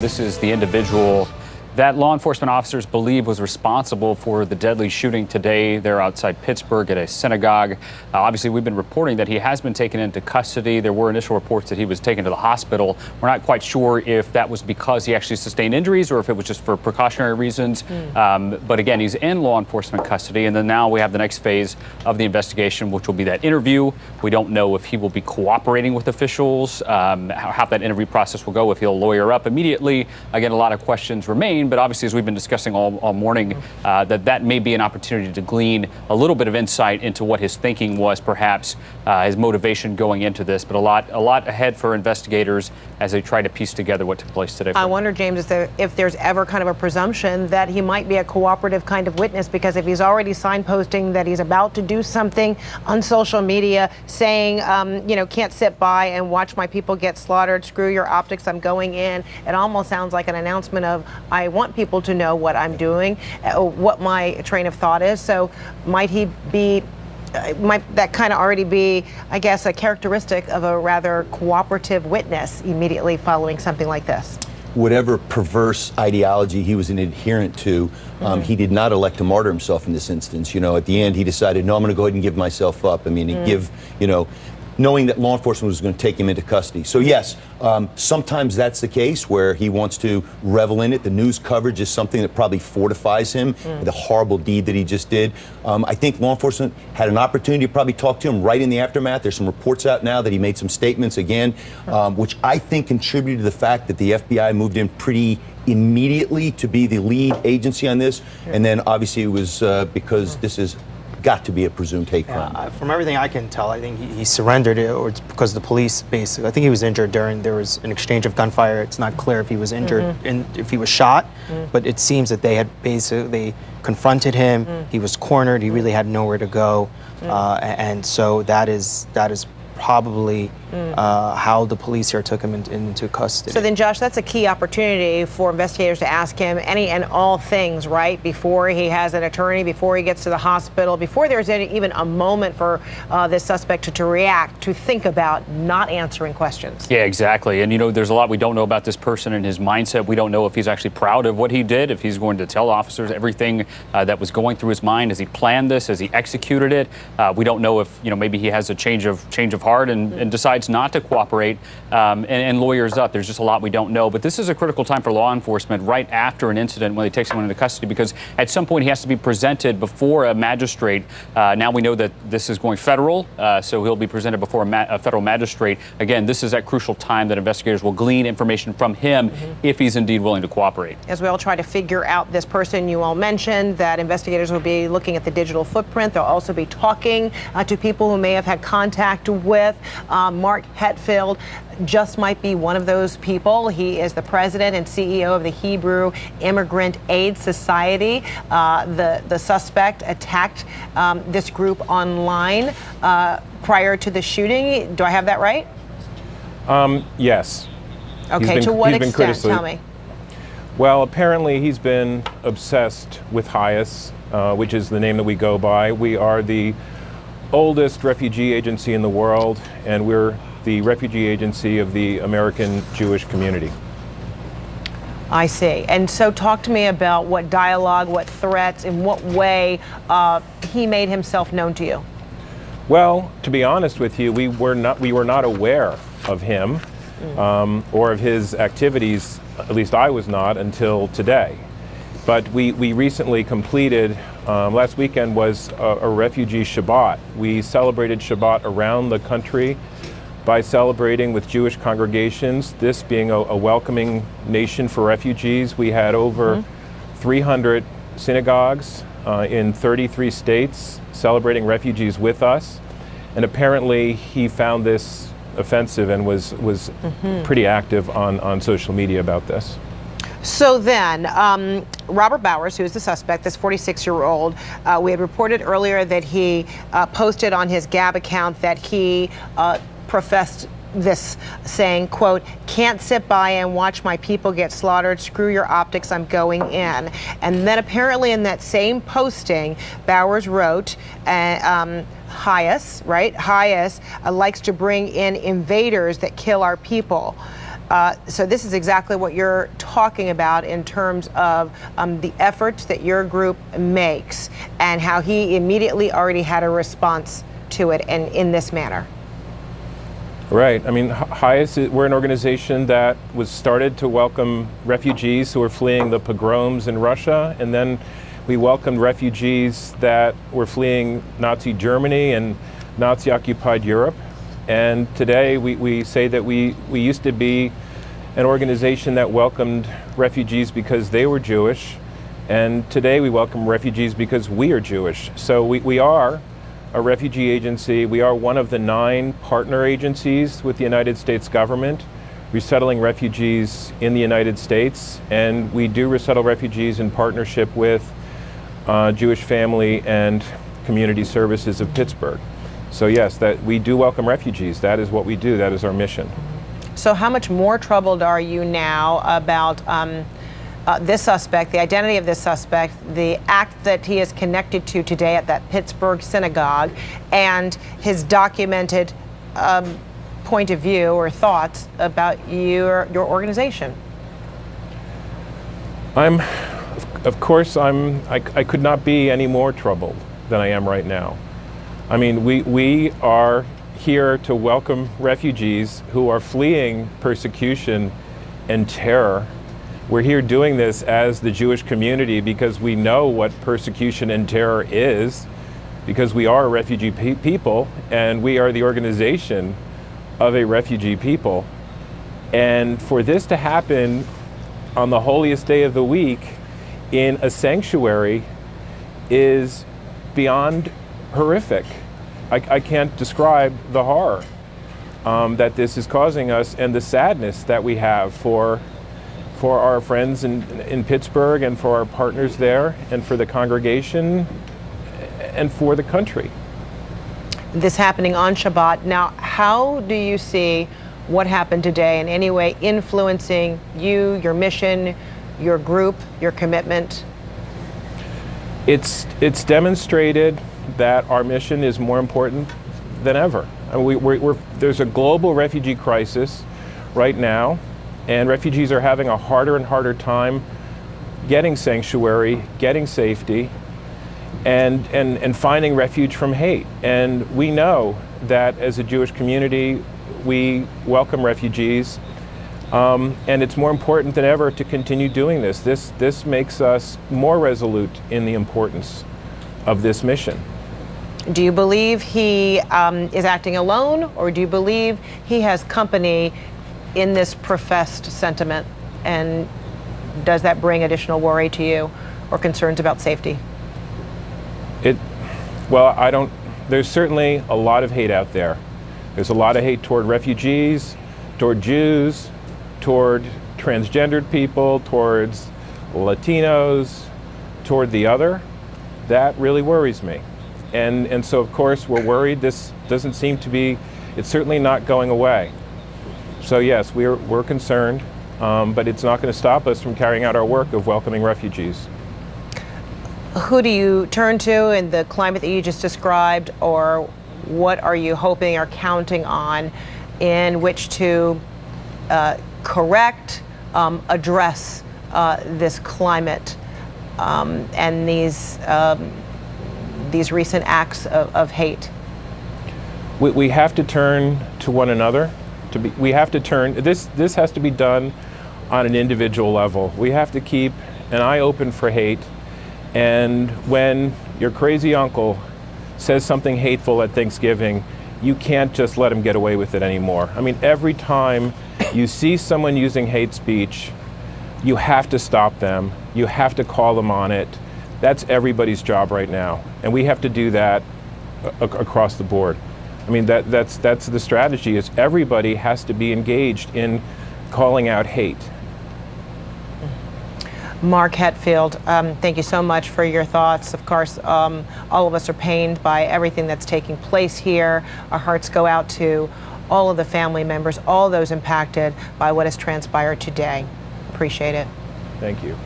This is the individual that law enforcement officers believe was responsible for the deadly shooting today there outside Pittsburgh at a synagogue. Obviously, we've been reporting that he has been taken into custody. There were initial reports that he was taken to the hospital. We're not quite sure if that was because he actually sustained injuries or if it was just for precautionary reasons. But again, he's in law enforcement custody. And then now we have the next phase of the investigation, which will be that interview. We don't know if he will be cooperating with officials, how that interview process will go, if he'll lawyer up immediately. Again, a lot of questions remain. But obviously, as we've been discussing all morning, that may be an opportunity to glean a little bit of insight into what his thinking was, perhaps his motivation going into this. But a lot ahead for investigators as they try to piece together what took place today. I wonder, James, if there's ever kind of a presumption that he might be a cooperative kind of witness, because if he's already signposting that he's about to do something on social media, saying, can't sit by and watch my people get slaughtered, screw your optics, I'm going in. It almost sounds like an announcement of, I want people to know what I'm doing, what my train of thought is. So might that kind of already be, I guess, a characteristic of a rather cooperative witness immediately following something like this? Whatever perverse ideology he was an adherent to, he did not elect to martyr himself in this instance. At the end, he decided, no, I'm going to go ahead and give myself up. Knowing that law enforcement was going to take him into custody. So yes, sometimes that's the case where he wants to revel in it. The news coverage is something that probably fortifies him, the horrible deed that he just did. I think law enforcement had an opportunity to probably talk to him right in the aftermath. There's some reports out now that he made some statements again, which I think contributed to the fact that the FBI moved in pretty immediately to be the lead agency on this. And then obviously it was because this is got to be a presumed hate crime. From everything I can tell, I think he surrendered, or it's because the police basically, I think he was injured there was an exchange of gunfire. It's not clear if he was injured and if he was shot, but it seems that they confronted him, he was cornered, he really had nowhere to go, and so that is probably how the police here took him into custody. So then, Josh, that's a key opportunity for investigators to ask him any and all things, right? Before he has an attorney, before he gets to the hospital, before there's even a moment for this suspect to react, to think about not answering questions. Yeah, exactly. And, there's a lot we don't know about this person and his mindset. We don't know if he's actually proud of what he did, if he's going to tell officers everything that was going through his mind as he planned this, as he executed it. We don't know if, maybe he has a change of heart and decides not to cooperate and lawyers up. There's just a lot we don't know. But this is a critical time for law enforcement right after an incident when they take someone into custody, because at some point he has to be presented before a magistrate. Now we know that this is going federal, so he'll be presented before a federal magistrate. Again, this is that crucial time that investigators will glean information from him if he's indeed willing to cooperate. As we all try to figure out this person, you all mentioned that investigators will be looking at the digital footprint. They'll also be talking to people who may have had contact with Mark Hetfield. Just might be one of those people. He is the president and CEO of the Hebrew Immigrant Aid Society. The suspect attacked this group online prior to the shooting. Do I have that right? Yes. Okay, to what extent? Tell me. Well, apparently he's been obsessed with HIAS, which is the name that we go by. We are the oldest refugee agency in the world, and we're the refugee agency of the American Jewish community. I see. And so talk to me about what dialogue, what threats, in what way he made himself known to you. Well, to be honest with you, we were not aware of him or of his activities, at least I was not, until today. But we recently completed, last weekend was a refugee Shabbat. We celebrated Shabbat around the country by celebrating with Jewish congregations, this being a welcoming nation for refugees. We had over 300 synagogues in 33 states celebrating refugees with us. And apparently he found this offensive and was pretty active on social media about this. So then, Robert Bowers, who is the suspect, this 46-year-old, we had reported earlier that he posted on his Gab account that he professed this, saying, quote, "Can't sit by and watch my people get slaughtered. Screw your optics, I'm going in." And then apparently in that same posting, Bowers wrote, HIAS, right? HIAS likes to bring in invaders that kill our people. So this is exactly what you're talking about in terms of the efforts that your group makes and how he immediately already had a response to it and in this manner. Right. I mean, we're an organization that was started to welcome refugees who were fleeing the pogroms in Russia, and then we welcomed refugees that were fleeing Nazi Germany and Nazi-occupied Europe. And today we say that we used to be an organization that welcomed refugees because they were Jewish, and today we welcome refugees because we are Jewish. So we are a refugee agency. We are one of the 9 partner agencies with the United States government resettling refugees in the United States, and we do resettle refugees in partnership with Jewish Family and Community Services of Pittsburgh. So yes, that we do welcome refugees. That is what we do. That is our mission. So how much more troubled are you now about this suspect, the identity of this suspect, the act that he is connected to today at that Pittsburgh synagogue, and his documented point of view or thoughts about your organization? Of course, I could not be any more troubled than I am right now. I mean, we are here to welcome refugees who are fleeing persecution and terror. We're here doing this as the Jewish community because we know what persecution and terror is, because we are a refugee people, and we are the organization of a refugee people. And for this to happen on the holiest day of the week in a sanctuary is beyond horrific. I can't describe the horror that this is causing us, and the sadness that we have for our friends in Pittsburgh, and for our partners there, and for the congregation, and for the country. This happening on Shabbat. Now, how do you see what happened today in any way influencing you, your mission, your group, your commitment? It's demonstrated that our mission is more important than ever. I mean, there's a global refugee crisis right now, and refugees are having a harder and harder time getting sanctuary, getting safety, and finding refuge from hate. And we know that as a Jewish community, we welcome refugees, and it's more important than ever to continue doing this. This makes us more resolute in the importance of this mission. Do you believe he is acting alone, or do you believe he has company in this professed sentiment? And does that bring additional worry to you or concerns about safety? There's certainly a lot of hate out there. There's a lot of hate toward refugees, toward Jews, toward transgendered people, towards Latinos, toward the other. That really worries me. And so, of course, we're worried. This doesn't seem to be, it's certainly not going away. So yes, we're concerned, but it's not going to stop us from carrying out our work of welcoming refugees. Who do you turn to in the climate that you just described, or what are you hoping or counting on in which to correct, address this climate and these recent acts of hate? We have to turn to one another. We have to turn. This has to be done on an individual level. We have to keep an eye open for hate. And when your crazy uncle says something hateful at Thanksgiving, you can't just let him get away with it anymore. I mean, every time you see someone using hate speech, you have to stop them. You have to call them on it. That's everybody's job right now, and we have to do that across the board. I mean, that's the strategy, is everybody has to be engaged in calling out hate. Mark Hetfield, thank you so much for your thoughts. Of course, all of us are pained by everything that's taking place here. Our hearts go out to all of the family members, all those impacted by what has transpired today. Appreciate it. Thank you.